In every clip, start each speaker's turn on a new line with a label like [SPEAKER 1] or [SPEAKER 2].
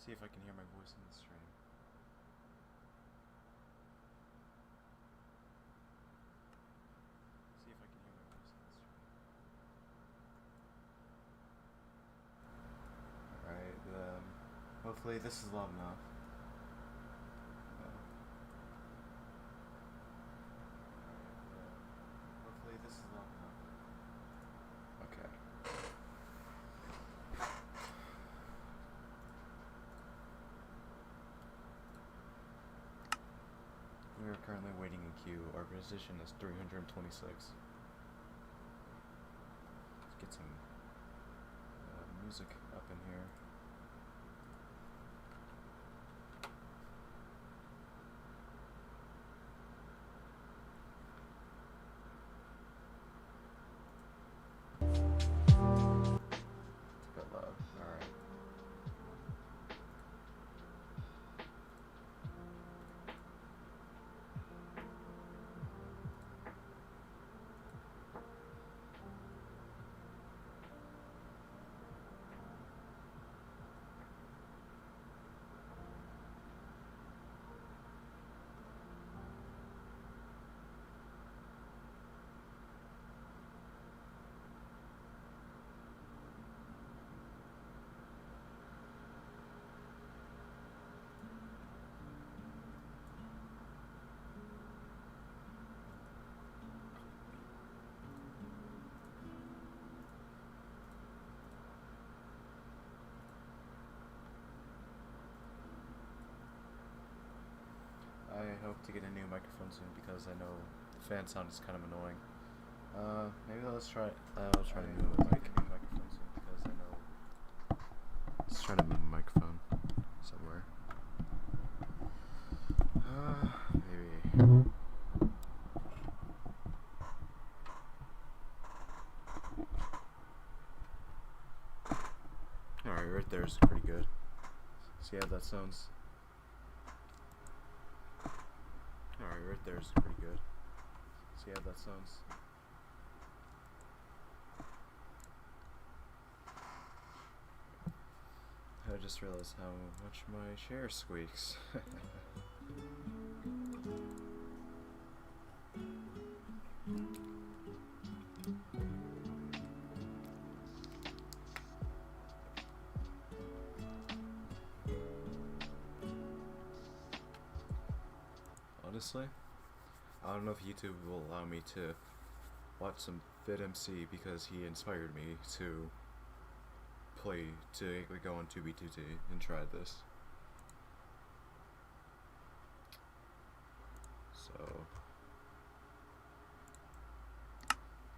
[SPEAKER 1] See if I can hear my voice in the stream. See if I can hear my voice in the stream. Alright, hopefully this is loud enough. Hopefully this is loud enough. Okay. We are currently waiting in queue. Our position is 326. Let's get some music up in here. It's a bit loud. Alright. I hope to get a new microphone soon because I know the fan sound is kind of annoying. Maybe let's try. I'll try a new microphone soon because I know. Let's try to move a microphone somewhere. Maybe. Alright, right there is pretty good. See how that sounds? Alright, right there is pretty good. See how that sounds? I just realized how much my chair squeaks. Honestly, I don't know if YouTube will allow me to watch some VidMC because he inspired me to go on 2B2T and try this. So,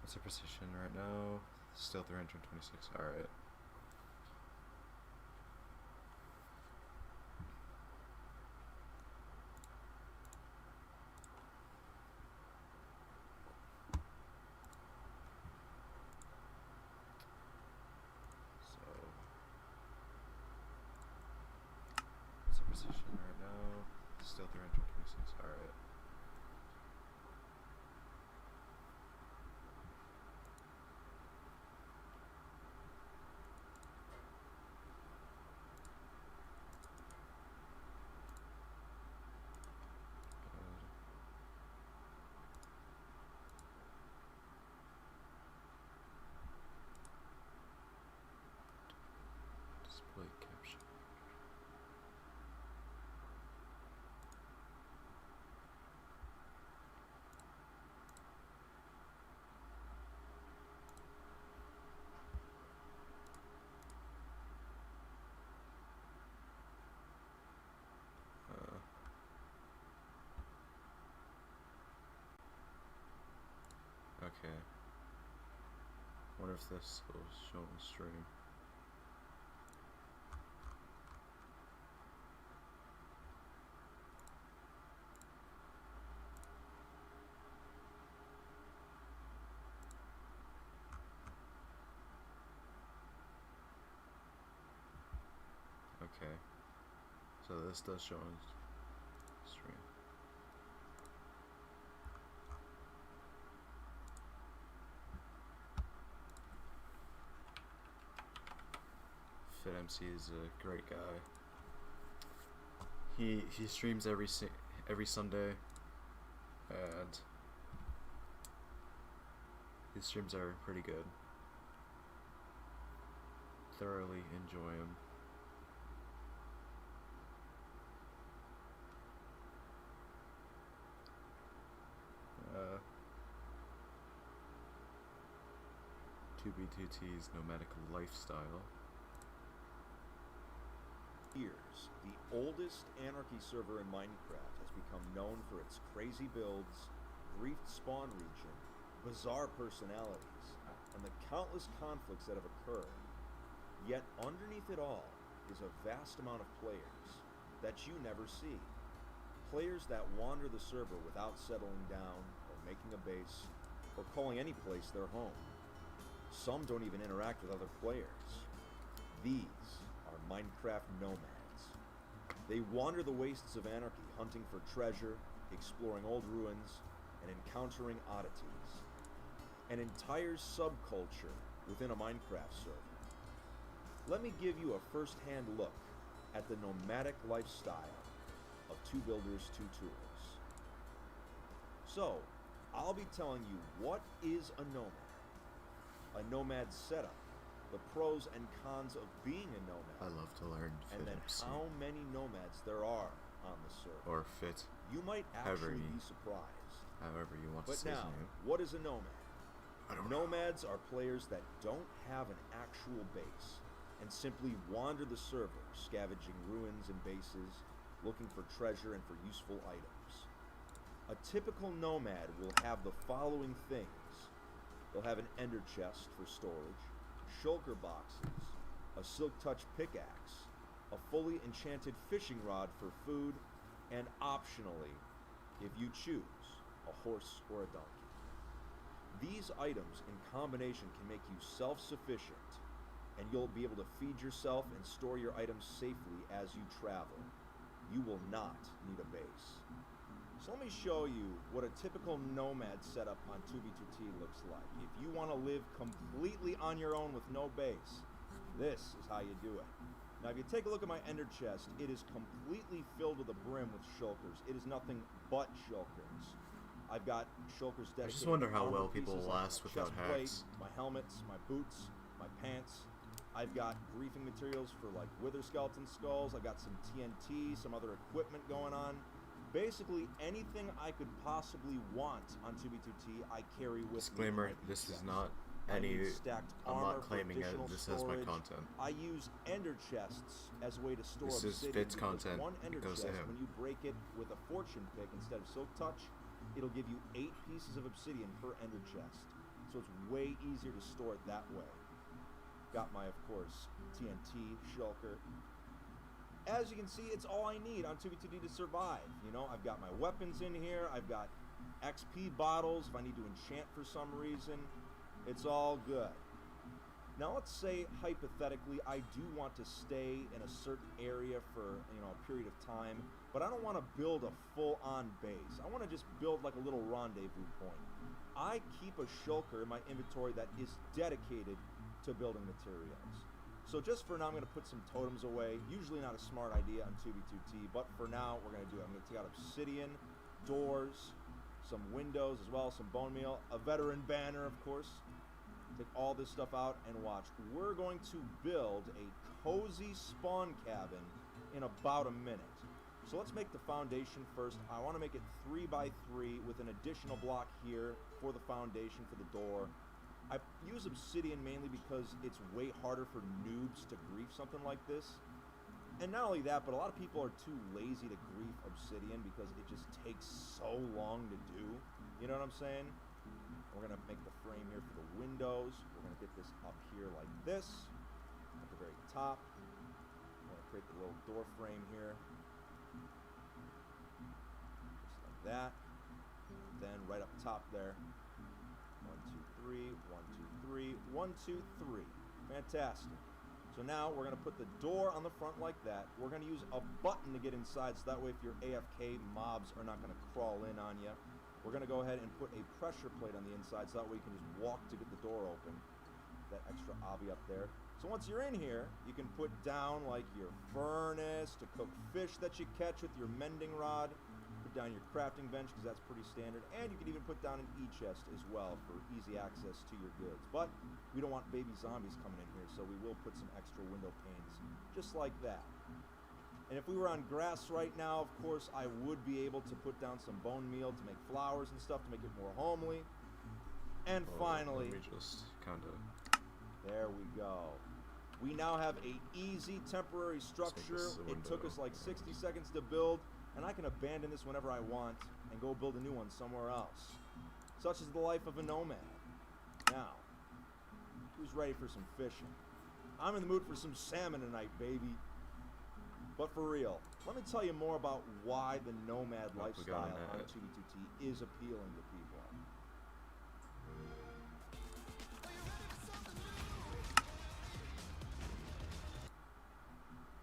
[SPEAKER 1] what's the precision right now? Still 326, alright. Position right now, still 326, alright. Display caption. Okay. Wonder if this will show on the stream. Okay. So this does show on the stream. FitMC is a great guy. He streams every Sunday, and his streams are pretty good. Thoroughly enjoy him. Uh, 2B2T's nomadic lifestyle.
[SPEAKER 2] Years, the oldest Anarchy server in Minecraft has become known for its crazy builds, griefed spawn region, bizarre personalities, and the countless conflicts that have occurred. Yet underneath it all is a vast amount of players that you never see. Players that wander the server without settling down or making a base or calling any place their home. Some don't even interact with other players. These are Minecraft nomads. They wander the wastes of Anarchy, hunting for treasure, exploring old ruins, and encountering oddities. An entire subculture within a Minecraft server. Let me give you a first-hand look at the nomadic lifestyle of 2Builders 2 Tools. So, I'll be telling you what is a nomad setup, the pros and cons of being a nomad.
[SPEAKER 1] I love to learn
[SPEAKER 2] and then how many nomads there are on the server.
[SPEAKER 1] Or fit.
[SPEAKER 2] You might actually be surprised.
[SPEAKER 1] However you want
[SPEAKER 2] to
[SPEAKER 1] say
[SPEAKER 2] now, what is a nomad? Nomads are players that don't have an actual base and simply wander the server, scavenging ruins and bases, looking for treasure and for useful items. A typical nomad will have the following things. They'll have an ender chest for storage, shulker boxes, a silk touch pickaxe, a fully enchanted fishing rod for food, and optionally, if you choose, a horse or a donkey. These items in combination can make you self-sufficient, and you'll be able to feed yourself and store your items safely as you travel. You will not need a base. So let me show you what a typical nomad setup on 2B2T looks like. If you want to live completely on your own with no base, this is how you do it. Now if you take a look at my ender chest, it is completely filled to the brim with shulkers. It is nothing but shulkers. I've got shulkers dedicated.
[SPEAKER 1] I just wonder how well
[SPEAKER 2] pieces
[SPEAKER 1] people
[SPEAKER 2] like
[SPEAKER 1] last
[SPEAKER 2] my
[SPEAKER 1] without
[SPEAKER 2] chest plate,
[SPEAKER 1] hacks.
[SPEAKER 2] my helmets, my boots, my pants. I've got griefing materials for like wither skeleton skulls. I've got some TNT, some other equipment going on. Basically anything I could possibly want on 2B2T, I carry with
[SPEAKER 1] Disclaimer,
[SPEAKER 2] me.
[SPEAKER 1] this is not any, I'm not claiming this as my content.
[SPEAKER 2] I use ender chests as a way to store
[SPEAKER 1] This is
[SPEAKER 2] obsidian.
[SPEAKER 1] Fit's content.
[SPEAKER 2] One ender
[SPEAKER 1] It goes to
[SPEAKER 2] chest,
[SPEAKER 1] him.
[SPEAKER 2] when you break it with a fortune pick instead of silk touch, it'll give you 8 pieces of obsidian per ender chest. So it's way easier to store it that way. Got my, of course, TNT, shulker. As you can see, it's all I need on 2B2T to survive. You know, I've got my weapons in here. I've got XP bottles if I need to enchant for some reason. It's all good. Now let's say, hypothetically, I do want to stay in a certain area for, you know, a period of time, but I don't want to build a full-on base. I want to just build like a little rendezvous point. I keep a shulker in my inventory that is dedicated to building materials. So just for now, I'm going to put some totems away. Usually not a smart idea on 2B2T, but for now, we're going to do it. I'm going to take out obsidian, doors, some windows as well, some bone meal, a veteran banner, of course. Take all this stuff out and watch. We're going to build a cozy spawn cabin in about a minute. So let's make the foundation first. I want to make it 3 by 3 with an additional block here for the foundation for the door. I use obsidian mainly because it's way harder for noobs to grief something like this. And not only that, but a lot of people are too lazy to grief obsidian because it just takes so long to do. You know what I'm saying? We're going to make the frame here for the windows. We're going to get this up here like this, at the very top. We're going to create the little door frame here. Just like that. And then right up top there. 1, 2, 3, 1, 2, 3, 1, 2, 3. Fantastic. So now we're going to put the door on the front like that. We're going to use a button to get inside, so that way if you're AFK, mobs are not going to crawl in on you. We're going to go ahead and put a pressure plate on the inside, so that way you can just walk to get the door open. That extra obby up there. So once you're in here, you can put down like your furnace to cook fish that you catch with your mending rod, put down your crafting bench because that's pretty standard, and you can even put down an e-chest as well for easy access to your goods. But we don't want baby zombies coming in here, so we will put some extra window panes just like that. And if we were on grass right now, of course, I would be able to put down some bone meal to make flowers and stuff to make it more homely. And finally,
[SPEAKER 1] let me just kind of.
[SPEAKER 2] There we go. We now have a easy temporary structure. It took us like 60 seconds to build, and I can abandon this whenever I want and go build a new one somewhere else. Such is the life of a nomad. Now, who's ready for some fishing? I'm in the mood for some salmon tonight, baby. But for real, let me tell you more about why the nomad lifestyle on 2B2T is appealing to people.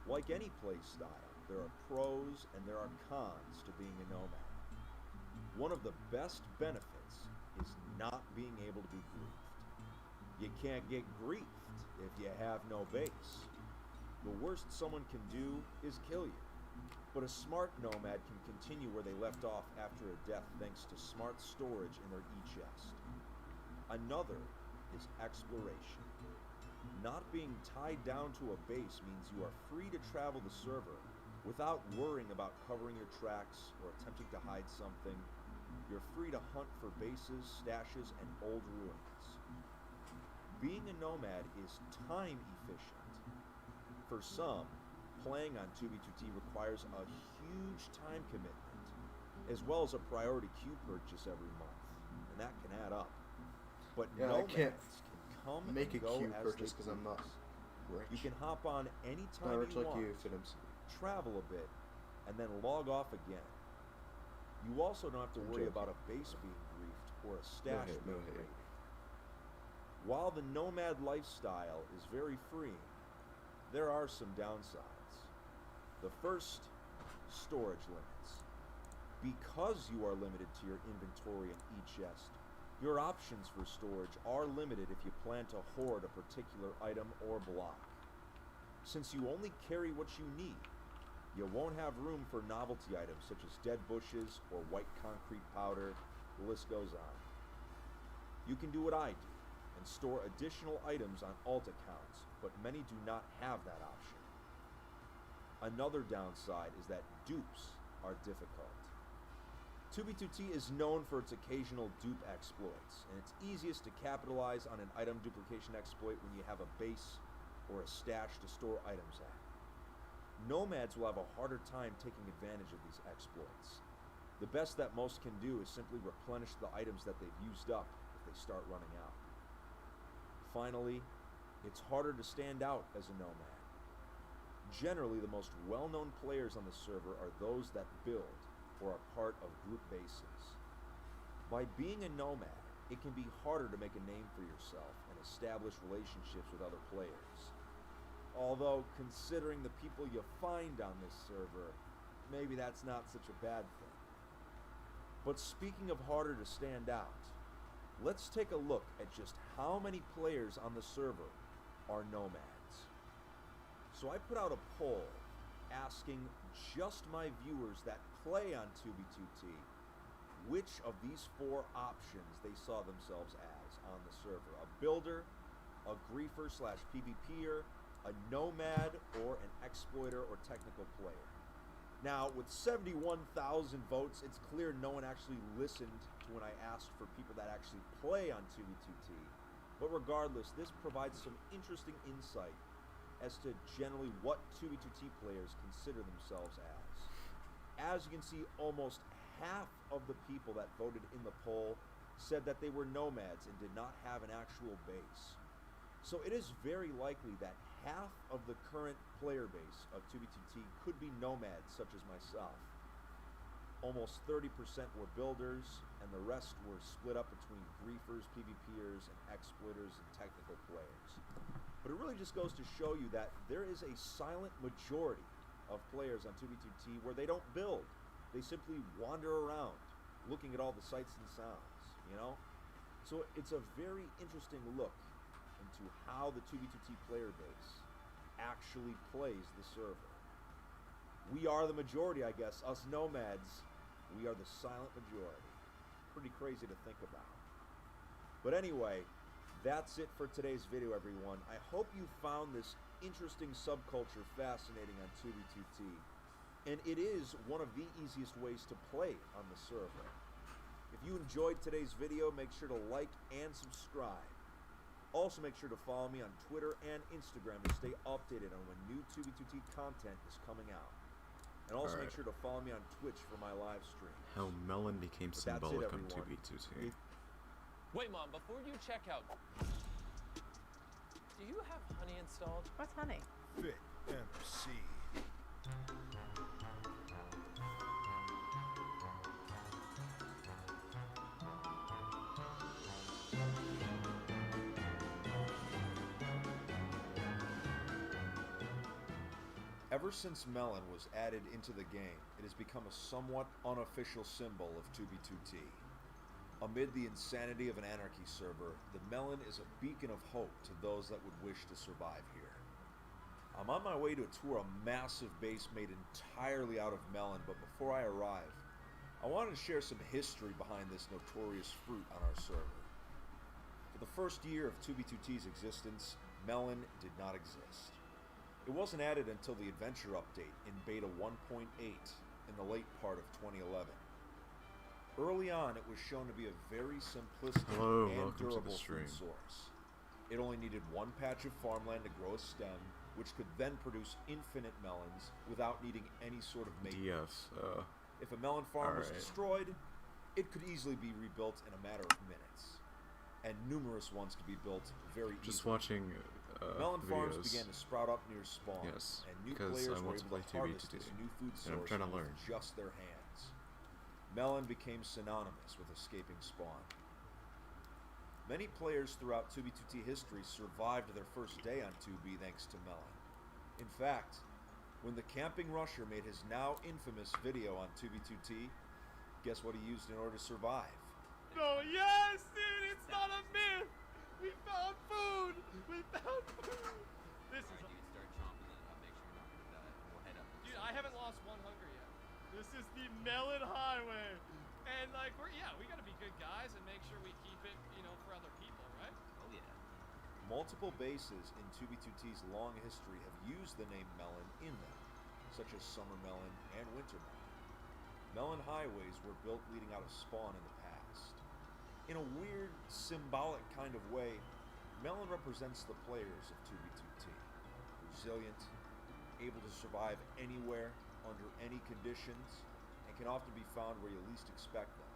[SPEAKER 2] Like any play style, there are pros and there are cons to being a nomad. One of the best benefits is not being able to be griefed. You can't get griefed if you have no base. The worst someone can do is kill you. But a smart nomad can continue where they left off after a death thanks to smart storage in their e-chest. Another is exploration. Not being tied down to a base means you are free to travel the server without worrying about covering your tracks or attempting to hide something. You're free to hunt for bases, stashes, and old ruins. Being a nomad is time efficient. For some, playing on 2B2T requires a huge time commitment, as well as a priority queue purchase every month, and that can add up. But nomads can come
[SPEAKER 1] Make
[SPEAKER 2] and
[SPEAKER 1] a
[SPEAKER 2] go
[SPEAKER 1] queue
[SPEAKER 2] as
[SPEAKER 1] purchase
[SPEAKER 2] they
[SPEAKER 1] because I'm not
[SPEAKER 2] please.
[SPEAKER 1] rich.
[SPEAKER 2] You can hop on anytime
[SPEAKER 1] Not rich
[SPEAKER 2] you
[SPEAKER 1] like
[SPEAKER 2] want,
[SPEAKER 1] you, Fiddums.
[SPEAKER 2] travel a bit, and then log off again. You also don't have to
[SPEAKER 1] I'm
[SPEAKER 2] worry
[SPEAKER 1] joking.
[SPEAKER 2] about a base being griefed or a stash
[SPEAKER 1] hate,
[SPEAKER 2] being
[SPEAKER 1] no hate.
[SPEAKER 2] raided. While the nomad lifestyle is very freeing, there are some downsides. The first, storage limits. Because you are limited to your inventory and e-chest, your options for storage are limited if you plan to hoard a particular item or block. Since you only carry what you need, you won't have room for novelty items such as dead bushes or white concrete powder. The list goes on. You can do what I do and store additional items on alt accounts, but many do not have that option. Another downside is that dupes are difficult. 2B2T is known for its occasional dupe exploits, and it's easiest to capitalize on an item duplication exploit when you have a base or a stash to store items at. Nomads will have a harder time taking advantage of these exploits. The best that most can do is simply replenish the items that they've used up if they start running out. Finally, it's harder to stand out as a nomad. Generally, the most well-known players on the server are those that build or are part of group bases. By being a nomad, it can be harder to make a name for yourself and establish relationships with other players. Although, considering the people you find on this server, maybe that's not such a bad thing. But speaking of harder to stand out, let's take a look at just how many players on the server are nomads. So I put out a poll asking just my viewers that play on 2B2T which of these four options they saw themselves as on the server. A builder, a griefer / PvPer, a nomad, or an exploiter or technical player. Now, with 71,000 votes, it's clear no one actually listened to when I asked for people that actually play on 2B2T. But regardless, this provides some interesting insight as to generally what 2B2T players consider themselves as. As you can see, almost half of the people that voted in the poll said that they were nomads and did not have an actual base. So it is very likely that half of the current player base of 2B2T could be nomads such as myself. Almost 30% were builders, and the rest were split up between griefers, PvPers, and exploiters and technical players. But it really just goes to show you that there is a silent majority of players on 2B2T where they don't build. They simply wander around, looking at all the sights and sounds, you know? So it's a very interesting look into how the 2v2t player base actually plays the server. We are the majority, I guess. Us nomads, we are the silent majority. Pretty crazy to think about. But anyway, that's it for today's video, everyone. I hope you found this interesting subculture fascinating on 2v2t. And it is one of the easiest ways to play on the server. If you enjoyed today's video, make sure to like and subscribe. Also make sure to follow me on Twitter and Instagram to stay updated on when new 2v2t content is coming out. And also make sure to follow me on Twitch for my live stream.
[SPEAKER 1] How Melon became
[SPEAKER 2] But that's it,
[SPEAKER 1] symbolic on
[SPEAKER 2] everyone.
[SPEAKER 1] 2v2t.
[SPEAKER 3] Wait, Mom, before you check out, do you have honey installed?
[SPEAKER 4] What's honey?
[SPEAKER 5] Fit MC.
[SPEAKER 2] Ever since Melon was added into the game, it has become a somewhat unofficial symbol of 2v2t. Amid the insanity of an anarchy server, the Melon is a beacon of hope to those that would wish to survive here. I'm on my way to tour a massive base made entirely out of melon, but before I arrive, I wanted to share some history behind this notorious fruit on our server. For the first year of 2v2t's existence, melon did not exist. It wasn't added until the adventure update in beta 1.8 in the late part of 2011. Early on, it was shown to be a very simplistic
[SPEAKER 1] Hello,
[SPEAKER 2] and
[SPEAKER 1] welcome to the
[SPEAKER 2] durable
[SPEAKER 1] stream.
[SPEAKER 2] food source. It only needed one patch of farmland to grow a stem, which could then produce infinite melons without needing any sort of maintenance.
[SPEAKER 1] DS.
[SPEAKER 2] If a melon farm was
[SPEAKER 1] alright.
[SPEAKER 2] destroyed, it could easily be rebuilt in a matter of minutes. And numerous ones could be built very
[SPEAKER 1] Just
[SPEAKER 2] easily.
[SPEAKER 1] watching
[SPEAKER 2] Melon farms
[SPEAKER 1] videos.
[SPEAKER 2] began to sprout up near spawn,
[SPEAKER 1] Yes,
[SPEAKER 2] and new
[SPEAKER 1] because
[SPEAKER 2] players
[SPEAKER 1] I
[SPEAKER 2] were
[SPEAKER 1] want to
[SPEAKER 2] able
[SPEAKER 1] play
[SPEAKER 2] to harvest
[SPEAKER 1] 2v2t,
[SPEAKER 2] this new food
[SPEAKER 1] and
[SPEAKER 2] source
[SPEAKER 1] I'm trying to
[SPEAKER 2] with
[SPEAKER 1] learn.
[SPEAKER 2] just their hands. Melon became synonymous with escaping spawn. Many players throughout 2v2t history survived their first day on 2b thanks to Melon. In fact, when the Camping Rusher made his now infamous video on 2v2t, guess what he used in order to survive?
[SPEAKER 6] No, yes, dude, it's not a myth. We found food. We found food. This is.
[SPEAKER 3] Dude, start chomping it up. Make sure you're not gonna die. We'll head up.
[SPEAKER 6] Dude, I haven't lost one hunger yet. This is the Melon Highway, and like we gotta be good guys and make sure we keep it, for other people, right?
[SPEAKER 3] Oh yeah.
[SPEAKER 2] Multiple bases in 2v2t's long history have used the name Melon in them, such as Summer Melon and Winter Melon. Melon highways were built leading out of spawn in the past. In a weird, symbolic kind of way, Melon represents the players of 2v2t. Resilient, able to survive anywhere, under any conditions, and can often be found where you least expect them.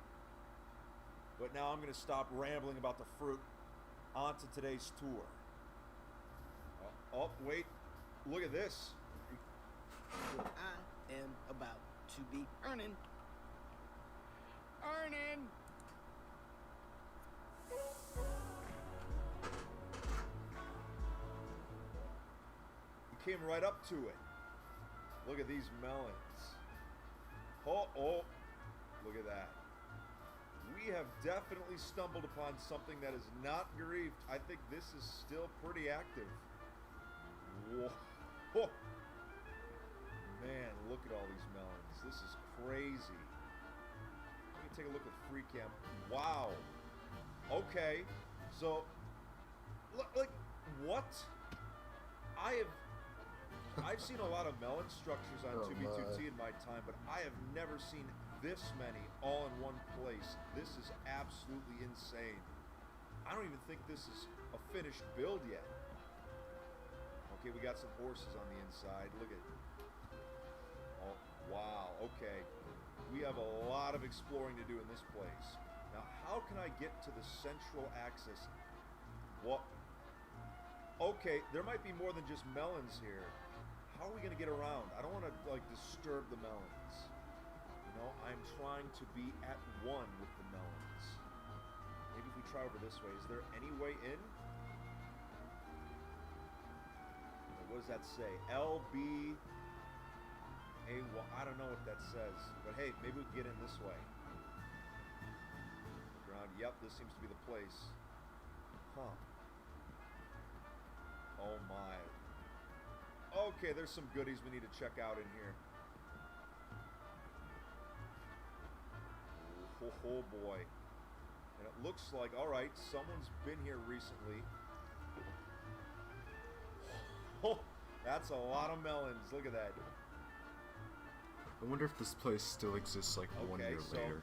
[SPEAKER 2] But now I'm going to stop rambling about the fruit. On to today's tour. Oh, wait. Look at this.
[SPEAKER 7] I am about to be earning. Earning!
[SPEAKER 2] We came right up to it. Look at these melons. Oh, look at that. We have definitely stumbled upon something that is not griefed. I think this is still pretty active. Whoa. Man, look at all these melons. This is crazy. Let me take a look at free cam. Wow. Okay. So, like, what? I've seen a lot of melon structures on 2v2t in my time, but I have never seen this many all in one place. This is absolutely insane. I don't even think this is a finished build yet. Okay, we got some horses on the inside. Look at. Oh, wow. Okay. We have a lot of exploring to do in this place. Now, how can I get to the central axis? What? Okay, there might be more than just melons here. How are we going to get around? I don't want to, disturb the melons. I'm trying to be at one with the melons. Maybe if we try over this way. Is there any way in? What does that say? LB. I don't know what that says. But hey, maybe we can get in this way. Look around. Yep, this seems to be the place. Huh.
[SPEAKER 4] Oh my. Okay, there's some goodies we need to check out in here. Oh boy. And it looks like, alright, someone's been here recently. Oh, that's a lot of melons. Look at that.
[SPEAKER 1] I wonder if this place still exists like 1
[SPEAKER 4] Okay,
[SPEAKER 1] year
[SPEAKER 4] so
[SPEAKER 1] later.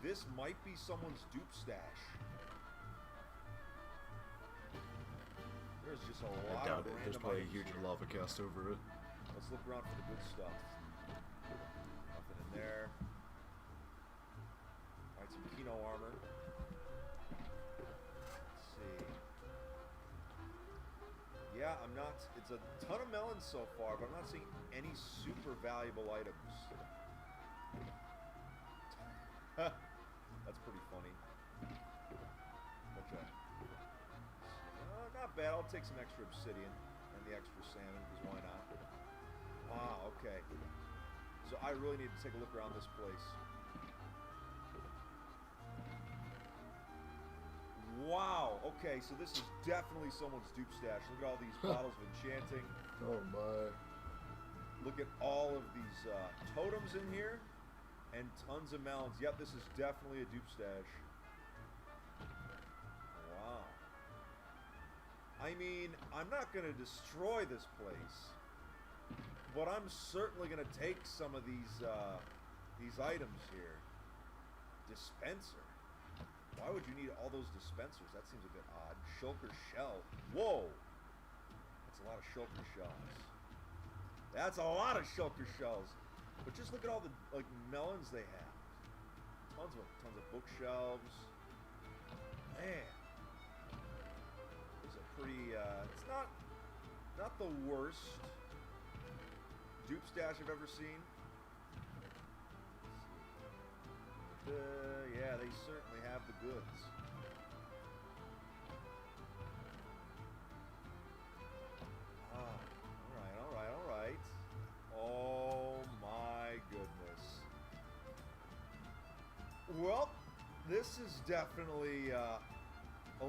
[SPEAKER 4] this might be someone's dupe stash. There's just a
[SPEAKER 1] I
[SPEAKER 4] lot
[SPEAKER 1] doubt
[SPEAKER 4] of
[SPEAKER 1] it.
[SPEAKER 4] random
[SPEAKER 1] There's probably a
[SPEAKER 4] items
[SPEAKER 1] huge
[SPEAKER 4] here.
[SPEAKER 1] lava cast over it.
[SPEAKER 4] Let's look around for the good stuff. Nothing in there. Alright, some Kino armor. Let's see. Yeah, I'm not... It's a ton of melons so far, but I'm not seeing any super valuable items. That's pretty funny. Gotcha. Not bad. I'll take some extra obsidian and the extra salmon, because why not? Ah, okay. So I really need to take a look around this place. Wow. Okay, so this is definitely someone's dupe stash. Look at all these bottles of enchanting.
[SPEAKER 1] Oh my.
[SPEAKER 4] Look at all of these totems in here. And tons of melons. Yep, this is definitely a dupe stash. Wow. I mean, I'm not going to destroy this place. But I'm certainly going to take some of these items here. Dispenser. Why would you need all those dispensers? That seems a bit odd. Shulker shell. Whoa. That's a lot of shulker shells. That's a lot of shulker shells. But just look at all the melons they have. Tons of bookshelves. Man. It's a pretty it's not the worst dupe stash I've ever seen. Yeah, they certainly have the goods. Alright. Oh my goodness. Well, this is definitely a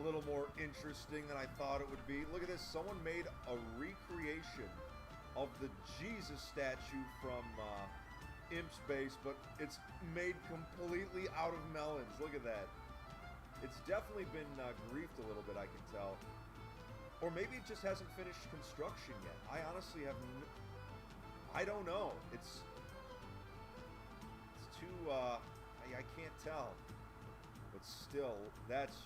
[SPEAKER 4] little more interesting than I thought it would be. Look at this. Someone made a recreation of the Jesus statue from Imp's base, but it's made completely out of melons. Look at that. It's definitely been griefed a little bit, I can tell. Or maybe it just hasn't finished construction yet. I honestly have I don't know. It's too I can't tell. But still, that's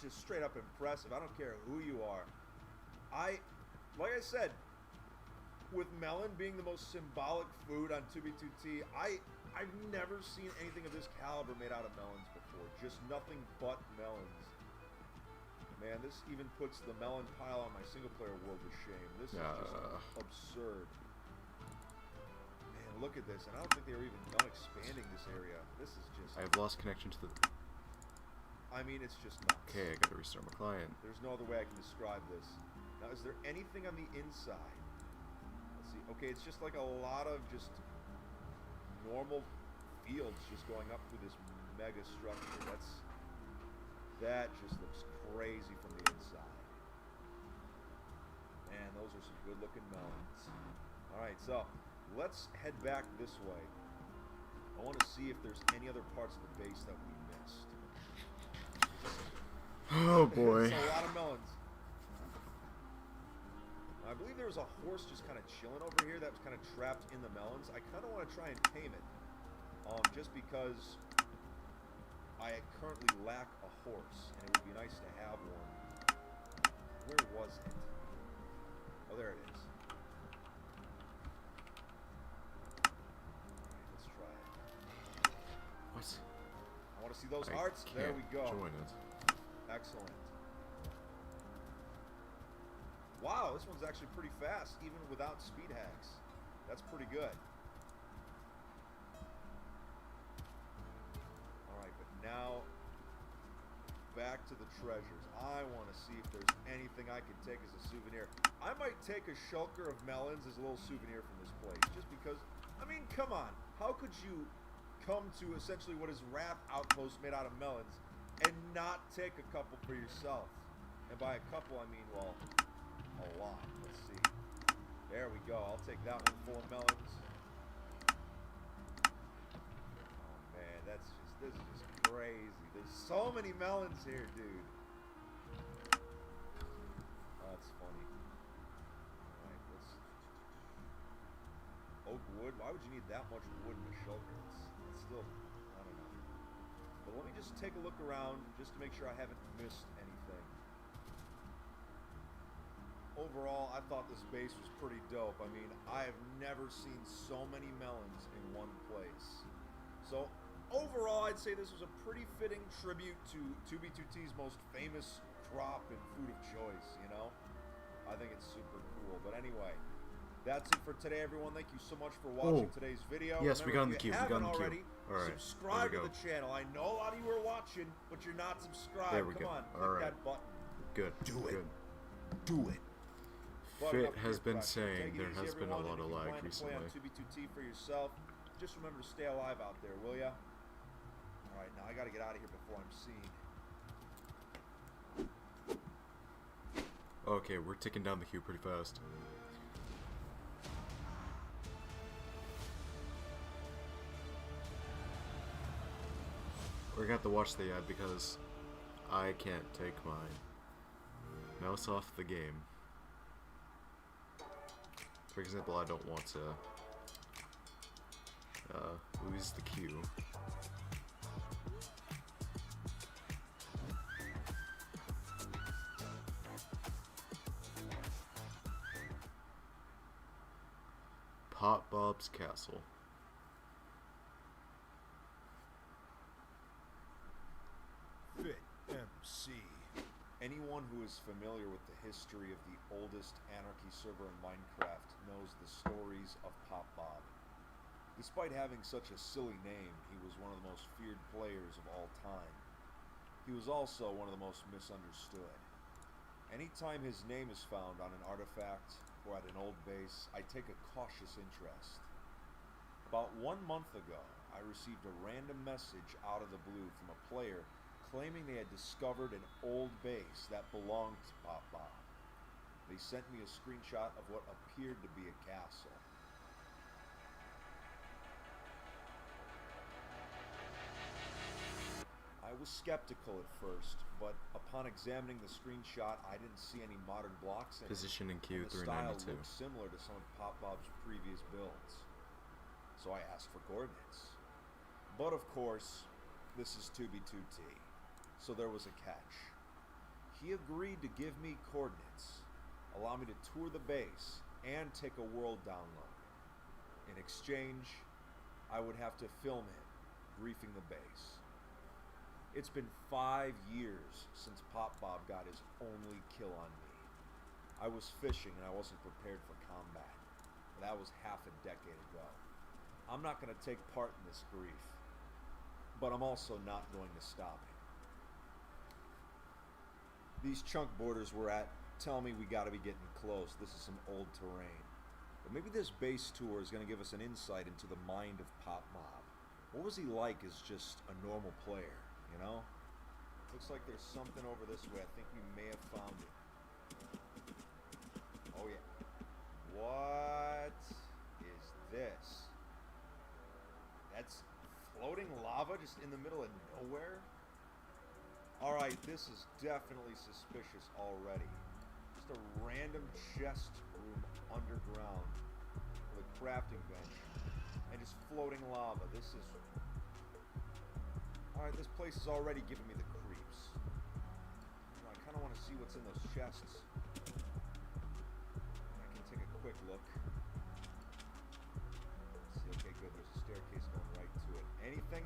[SPEAKER 4] just straight up impressive. I don't care who you are. Like I said, with melon being the most symbolic food on 2B2T, I've never seen anything of this caliber made out of melons before. Just nothing but melons. Man, this even puts the melon pile on my single-player world to shame. This is just absurd. Man, look at this. And I don't think they were even done expanding this area. This is just...
[SPEAKER 1] I have lost connection to the...
[SPEAKER 4] I mean, it's just nuts.
[SPEAKER 1] Okay, I gotta restart my client.
[SPEAKER 4] There's no other way I can describe this. Now, is there anything on the inside? Let's see. Okay, it's just like a lot of just normal fields just going up through this mega structure. That just looks crazy from the inside. Man, those are some good-looking melons. Alright, so let's head back this way. I want to see if there's any other parts of the base that we missed.
[SPEAKER 1] Oh boy.
[SPEAKER 4] It's a lot of melons. I believe there was a horse just kind of chilling over here that was kind of trapped in the melons. I kind of want to try and tame it. Just because I currently lack a horse, and it would be nice to have one. Where was it? Oh, there it is. Alright, let's try it.
[SPEAKER 1] What?
[SPEAKER 4] I want to see those hearts. There we go.
[SPEAKER 1] Join it.
[SPEAKER 4] Excellent. Wow, this one's actually pretty fast, even without speed hacks. That's pretty good. Alright, but now back to the treasures. I want to see if there's anything I can take as a souvenir. I might take a shulker of melons as a little souvenir from this place, just because, I mean, come on. How could you come to essentially what is Wrath Outpost made out of melons and not take a couple for yourself? And by a couple, I mean, well, a lot. Let's see. There we go. I'll take that one full of melons. Oh, man, this is just crazy. There's so many melons here, dude. Oh, that's funny. Alright, let's... Oak wood? Why would you need that much wood in a shelter? It's still... I don't know. But let me just take a look around just to make sure I haven't missed anything. Overall, I thought this base was pretty dope. I mean, I have never seen so many melons in one place. So, overall, I'd say this was a pretty fitting tribute to 2B2T's most famous crop and food of choice, you know? I think it's super cool. But anyway, that's it for today, everyone. Thank you so much for watching today's video.
[SPEAKER 1] Yes, we got in
[SPEAKER 4] Remember,
[SPEAKER 1] the queue.
[SPEAKER 4] if
[SPEAKER 1] We
[SPEAKER 4] you
[SPEAKER 1] got in the
[SPEAKER 4] haven't
[SPEAKER 1] queue.
[SPEAKER 4] already,
[SPEAKER 1] All right.
[SPEAKER 4] subscribe
[SPEAKER 1] There
[SPEAKER 4] to
[SPEAKER 1] we
[SPEAKER 4] the channel. I know a lot of you are watching, but you're not subscribed.
[SPEAKER 1] There we
[SPEAKER 4] Come
[SPEAKER 1] go.
[SPEAKER 4] on,
[SPEAKER 1] All
[SPEAKER 4] click
[SPEAKER 1] right.
[SPEAKER 4] that button.
[SPEAKER 1] Good.
[SPEAKER 4] Do it.
[SPEAKER 1] Good.
[SPEAKER 4] Do it.
[SPEAKER 1] Fit has been saying there has been a lot of lag recently.
[SPEAKER 4] Play on 2B2T for yourself. Just remember to stay alive out there, will ya? All right, now I gotta get out of here before I'm seen.
[SPEAKER 1] Okay, we're ticking down the queue pretty fast. We're gonna have to watch the ad because I can't take my mouse off the game. For example, I don't want to lose the queue. Pop Bob's Castle.
[SPEAKER 5] Fit MC.
[SPEAKER 4] Anyone who is familiar with the history of the oldest anarchy server in Minecraft knows the stories of Pop Bob. Despite having such a silly name, he was one of the most feared players of all time. He was also one of the most misunderstood. Anytime his name is found on an artifact or at an old base, I take a cautious interest. About 1 month ago, I received a random message out of the blue from a player claiming they had discovered an old base that belonged to Pop Bob. They sent me a screenshot of what appeared to be a castle. I was skeptical at first, but upon examining the screenshot, I didn't see any modern blocks in
[SPEAKER 1] Position in
[SPEAKER 4] it,
[SPEAKER 1] queue
[SPEAKER 4] and the style
[SPEAKER 1] 392.
[SPEAKER 4] looked similar to some of Pop Bob's previous builds. So I asked for coordinates. But of course, this is 2B2T, so there was a catch. He agreed to give me coordinates, allow me to tour the base, and take a world download. In exchange, I would have to film him briefing the base. It's been 5 years since Pop Bob got his only kill on me. I was fishing and I wasn't prepared for combat. That was half a decade ago. I'm not going to take part in this grief, but I'm also not going to stop him. These chunk borders we're at tell me we got to be getting close. This is some old terrain. But maybe this base tour is going to give us an insight into the mind of Pop Bob. What was he like as just a normal player, you know? Looks like there's something over this way. I think we may have found it. Oh yeah. What is this? That's floating lava just in the middle of nowhere? Alright, this is definitely suspicious already. Just a random chest room underground with a crafting bench and just floating lava. This is... Alright, this place is already giving me the creeps. I kind of want to see what's in those chests. I can take a quick look. Let's see, okay, good. There's a staircase going right to it. Anything?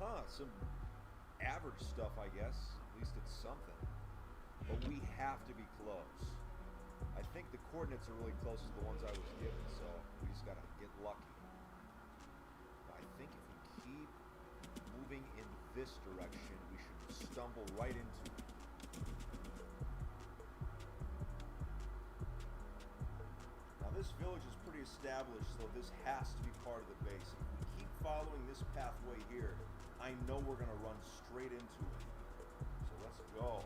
[SPEAKER 4] Huh, some average stuff, I guess. At least it's something. But we have to be close. I think the coordinates are really close to the ones I was given, so we just gotta get lucky. I think if we keep moving in this direction, we should stumble right into it. Now this village is pretty established, so this has to be part of the base. If we keep following this pathway here, I know we're gonna run straight into it. Let's go.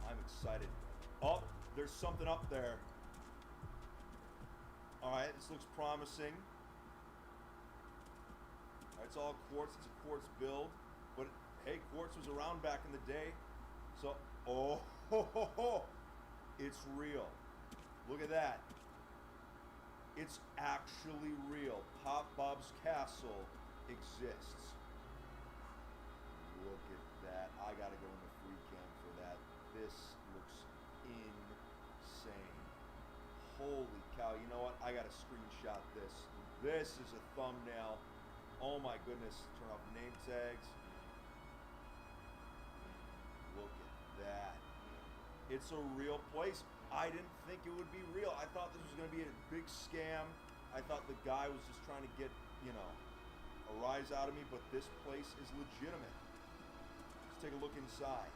[SPEAKER 4] I'm excited. Oh, there's something up there. Alright, this looks promising. Alright, it's all quartz. It's a quartz build. But, hey, quartz was around back in the day. So, oh, ho, ho, ho. It's real. Look at that. It's actually real. Pop Bob's Castle exists. Look at that. I gotta go into free cam for that. This looks insane. Holy cow. You know what? I gotta screenshot this. This is a thumbnail. Oh my goodness. Turn off name tags. Look at that. It's a real place. I didn't think it would be real. I thought this was going to be a big scam. I thought the guy was just trying to get, you know, a rise out of me, but this place is legitimate. Let's take a look inside.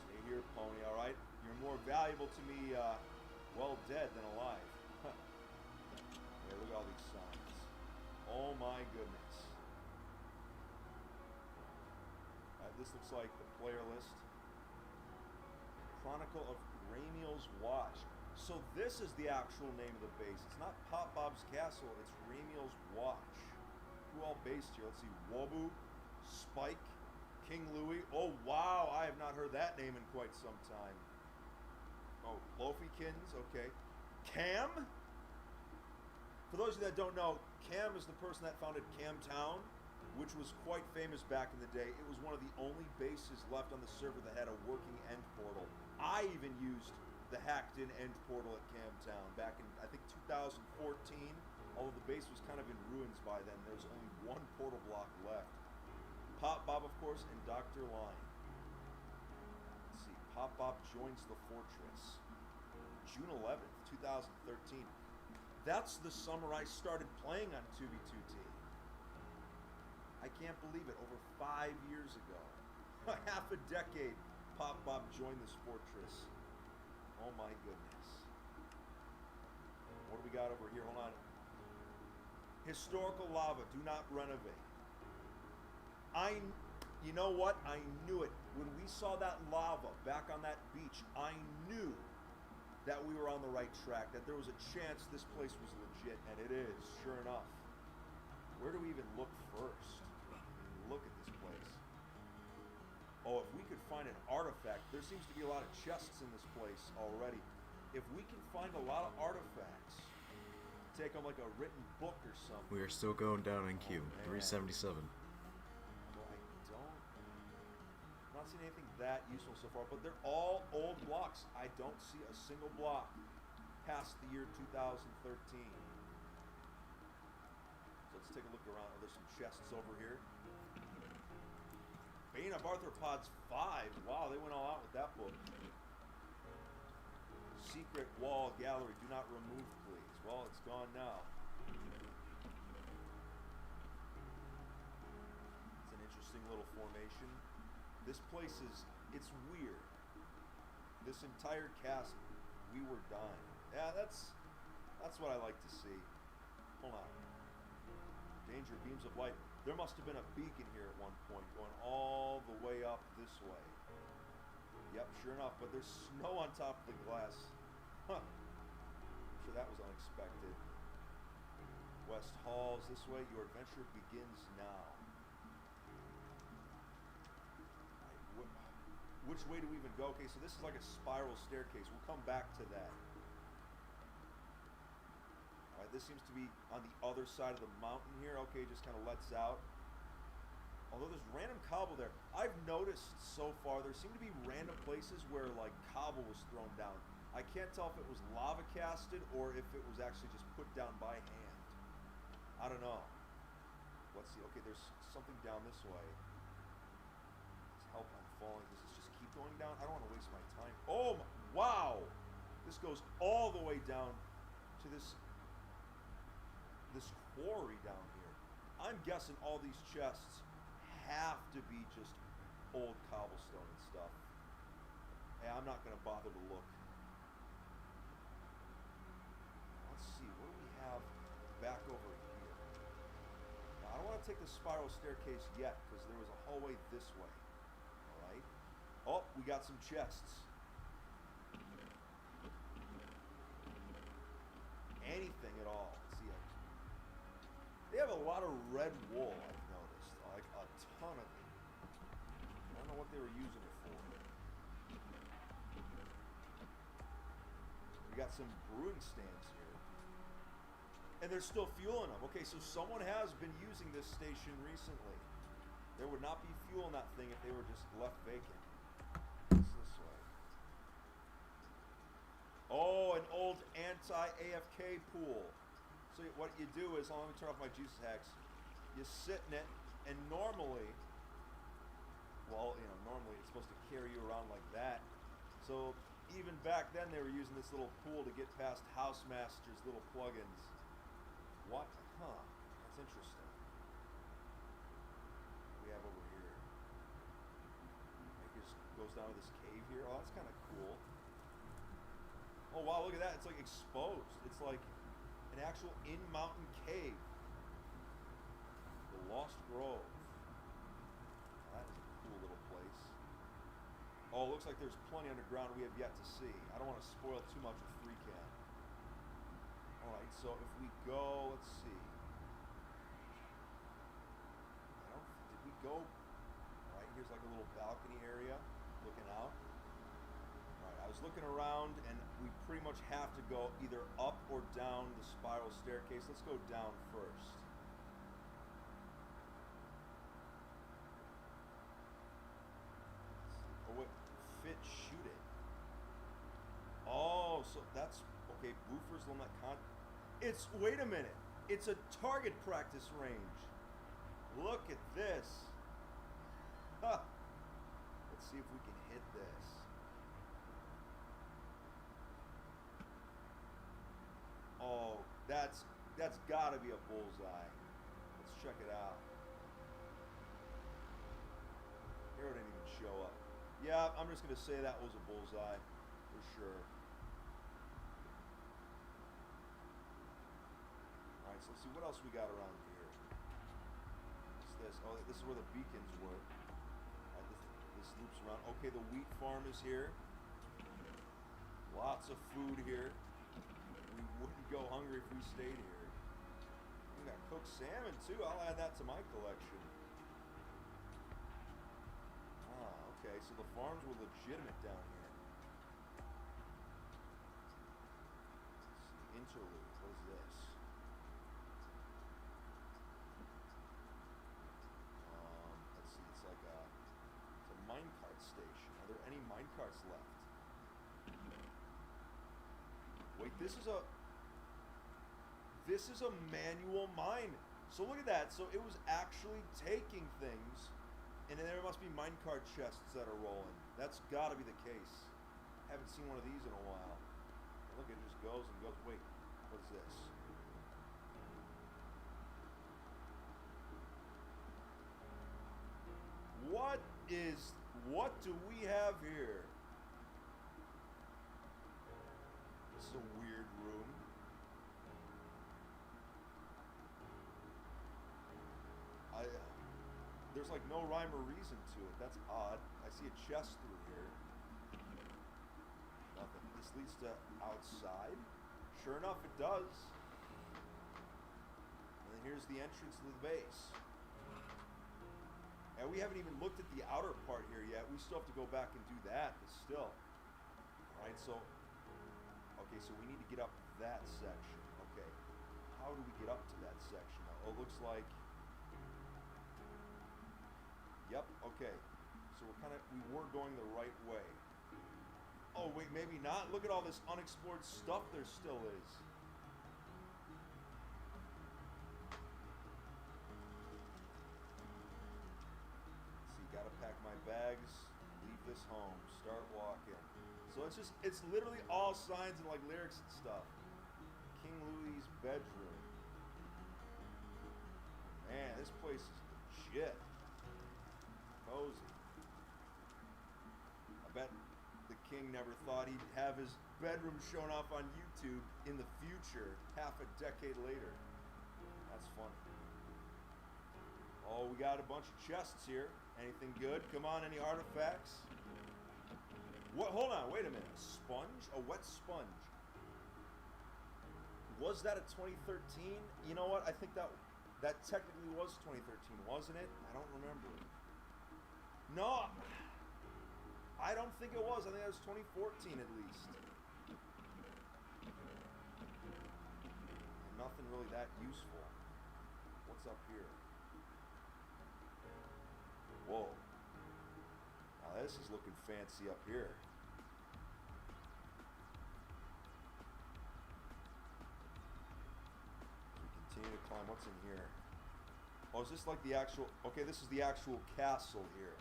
[SPEAKER 4] Stay here, pony, all right? You're more valuable to me, well dead than alive. Yeah, look at all these signs. Oh my goodness. This looks like the player list. Chronicle of Ramiel's Watch. So this is the actual name of the base. It's not Pop Bob's Castle, it's Ramiel's Watch. Who all based here? Let's see. Wobu, Spike, King Louis. Oh wow, I have not heard that name in quite some time. Oh, Loafykins, okay. Cam? For those of you that don't know, Cam is the person that founded Camtown, which was quite famous back in the day. It was one of the only bases left on the server that had a working end portal. I even used the hacked-in end portal at Camtown back in, I think, 2014. Although the base was kind of in ruins by then, there was only one portal block left. Pop Bob, of course, and Dr. Line. Let's see. Pop Bob joins the fortress. June 11th, 2013. That's the summer I started playing on 2v2T. I can't believe it. Over 5 years ago. Half a decade, Pop Bob joined this fortress. Oh my goodness. What do we got over here? Hold on. Historical lava. Do not renovate. You know what? I knew it. When we saw that lava back on that beach, I knew that we were on the right track, that there was a chance this place was legit, and it is, sure enough. Where do we even look first? Look at this place. Oh, if we could find an artifact, there seems to be a lot of chests in this place already. If we can find a lot of artifacts, take on like a written book or something.
[SPEAKER 1] We are still going down in queue.
[SPEAKER 4] Oh,
[SPEAKER 1] 377.
[SPEAKER 4] Well, I'm not seeing anything that useful so far, but they're all old blocks. I don't see a single block past the year 2013. So let's take a look around. There's some chests over here. Bane of Arthropods 5. Wow, they went all out with that book. Secret wall gallery. Do not remove, please. Well, it's gone now. It's an interesting little formation. This place is, it's weird. This entire cast, we were dying. Yeah, that's what I like to see. Hold on. Danger, beams of light. There must have been a beacon here at one point, going all the way up this way. Yep, sure enough, but there's snow on top of the glass. Huh. I'm sure that was unexpected. West Halls, this way. Your adventure begins now. Which way do we even go? Okay, so this is like a spiral staircase. We'll come back to that. Alright, this seems to be on the other side of the mountain here. Okay, just kind of lets out. Although there's random cobble there. I've noticed so far there seem to be random places where like cobble was thrown down. I can't tell if it was lava casted or if it was actually just put down by hand. I don't know. Let's see. Okay, there's something down this way. Let's help, I'm falling. Does this just keep going down? I don't want to waste my time. Oh, wow! This goes all the way down to this quarry down here. I'm guessing all these chests have to be just old cobblestone and stuff. Hey, I'm not going to bother to look. Let's see, what do we have back over here? Now, I don't want to take the spiral staircase yet, because there was a hallway this way. Alright. Oh, we got some chests. Anything at all. Let's see. They have a lot of red wool, I've noticed. Like a ton of it. I don't know what they were using it for. We got some brewing stands here. And there's still fuel in them. Okay, so someone has been using this station recently. There would not be fuel in that thing if they were just left vacant. What's this way? Oh, an old anti-AFK pool. So what you do is, let me turn off my juice hacks. You sit in it, and normally, well, you know, normally it's supposed to carry you around like that. So even back then, they were using this little pool to get past Housemaster's little plugins. What? Huh. That's interesting. What do we have over here? It just goes down to this cave here. Oh, that's kind of cool. Oh wow, look at that. It's like exposed. It's like an actual in-mountain cave. The Lost Grove. That is a cool little place. Oh, it looks like there's plenty underground we have yet to see. I don't want to spoil too much with 3CAN. Alright, so if we go, let's see. Did we go? Alright, here's like a little balcony area looking out. I was looking around, and we pretty much have to go either up or down the spiral staircase. Let's go down first. Oh, wait. Fit, shoot it. Oh, so that's... Okay, Boofer's Limit Con... It's... Wait a minute. It's a target practice range. Look at this. Huh. Let's see if we can hit this. Oh, that's gotta be a bullseye. Let's check it out. Arrow didn't even show up. Yeah, I'm just gonna say that was a bullseye for sure. Alright, so let's see what else we got around here. What's this? Oh, this is where the beacons were. This loops around. Okay, the wheat farm is here. Lots of food here. We wouldn't go hungry if we stayed here. We got cooked salmon too. I'll add that to my collection. Ah, okay. So the farms were legitimate down here. Let's see. Interlude. What is this? Let's see. It's like it's a minecart station. Are there any minecarts left? Wait, this is a manual mine. So look at that. So it was actually taking things, and then there must be minecart chests that are rolling. That's got to be the case. Haven't seen one of these in a while. And look, it just goes and goes. Wait, what is this? What do we have here? This is a weird room. There's like no rhyme or reason to it. That's odd. I see a chest through here. Nothing. This leads to outside. Sure enough, it does. And then here's the entrance to the base. And we haven't even looked at the outer part here yet. We still have to go back and do that, but still. Alright, so... Okay, so we need to get up that section. Okay. How do we get up to that section? Oh, it looks like... Yep, okay. So we were going the right way. Oh, wait, maybe not? Look at all this unexplored stuff there still is. Gotta pack my bags, leave this home, start walking. So it's literally all signs and like lyrics and stuff. King Louis's bedroom. Man, this place is legit. Cozy. I bet the king never thought he'd have his bedroom shown off on YouTube in the future, half a decade later. That's funny. Oh, we got a bunch of chests here. Anything good? Come on, any artifacts? What? Hold on, wait a minute. A sponge? A wet sponge. Was that a 2013? You know what? I think that technically was 2013, wasn't it? I don't remember. No, I don't think it was. I think it was 2014 at least. Nothing really that useful. What's up here? Whoa. Now this is looking fancy up here. We continue to climb. What's in here? Oh, is this like the actual... Okay, this is the actual castle here.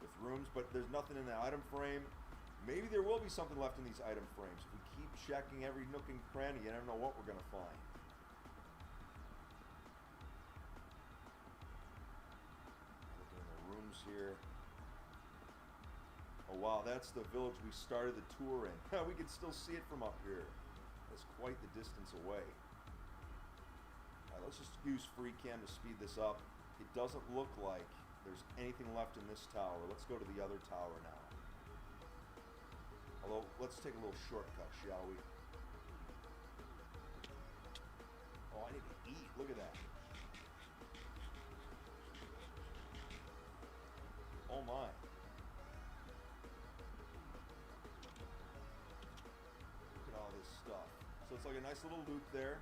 [SPEAKER 4] With rooms, but there's nothing in the item frame. Maybe there will be something left in these item frames. If we keep checking every nook and cranny, you never know what we're going to find. Looking in the rooms here. Oh wow, that's the village we started the tour in. We can still see it from up here. That's quite the distance away. Alright, let's just use free cam to speed this up. It doesn't look like there's anything left in this tower. Let's go to the other tower now. Although, let's take a little shortcut, shall we? Oh, I need to eat. Look at that. Oh my. Look at all this stuff. So it's like a nice little loop there.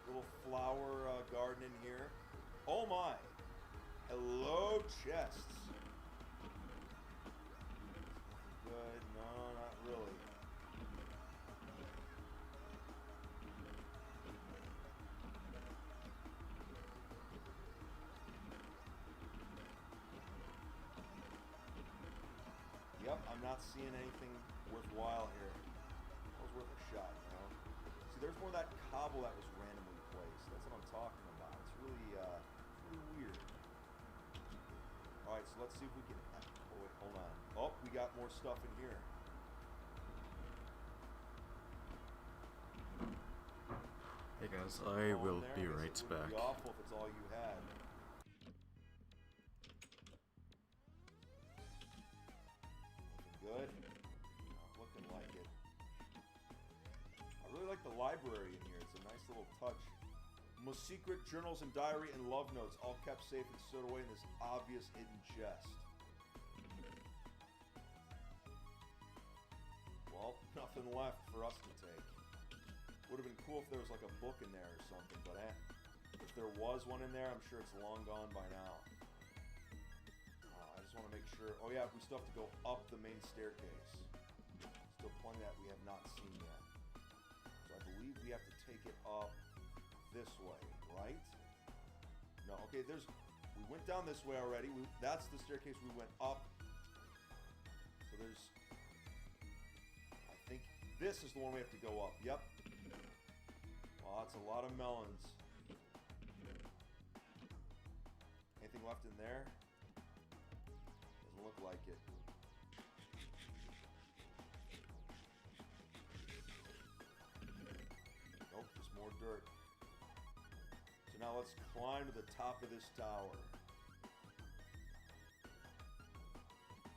[SPEAKER 4] Little flower garden in here. Oh my. Hello, chests. Good. No, not really. Yep, I'm not seeing anything worthwhile here. That was worth a shot, you know? See, there's more of that cobble that was randomly placed. That's what I'm talking about. It's really weird. Alright, so let's see if we can... Oh, wait, hold on. Oh, we got more stuff in here.
[SPEAKER 1] Hey guys, I
[SPEAKER 4] Oh,
[SPEAKER 1] will
[SPEAKER 4] in there?
[SPEAKER 1] be
[SPEAKER 4] I guess
[SPEAKER 1] right
[SPEAKER 4] it wouldn't
[SPEAKER 1] back.
[SPEAKER 4] be awful if it's all you had. Looking good? Not looking like it. I really like the library in here. It's a nice little touch. Most secret journals and diary and love notes, all kept safe and stowed away in this obvious hidden chest. Well, nothing left for us to take. Would have been cool if there was like a book in there or something, but if there was one in there, I'm sure it's long gone by now. I just want to make sure. Oh yeah, we still have to go up the main staircase. Still plenty that we have not seen yet. So I believe we have to take it up this way, right? No, okay, we went down this way already. That's the staircase we went up. So there's, I think this is the one we have to go up. Yep. Oh, that's a lot of melons. Anything left in there? Doesn't look like it. Nope, just more dirt. So now let's climb to the top of this tower.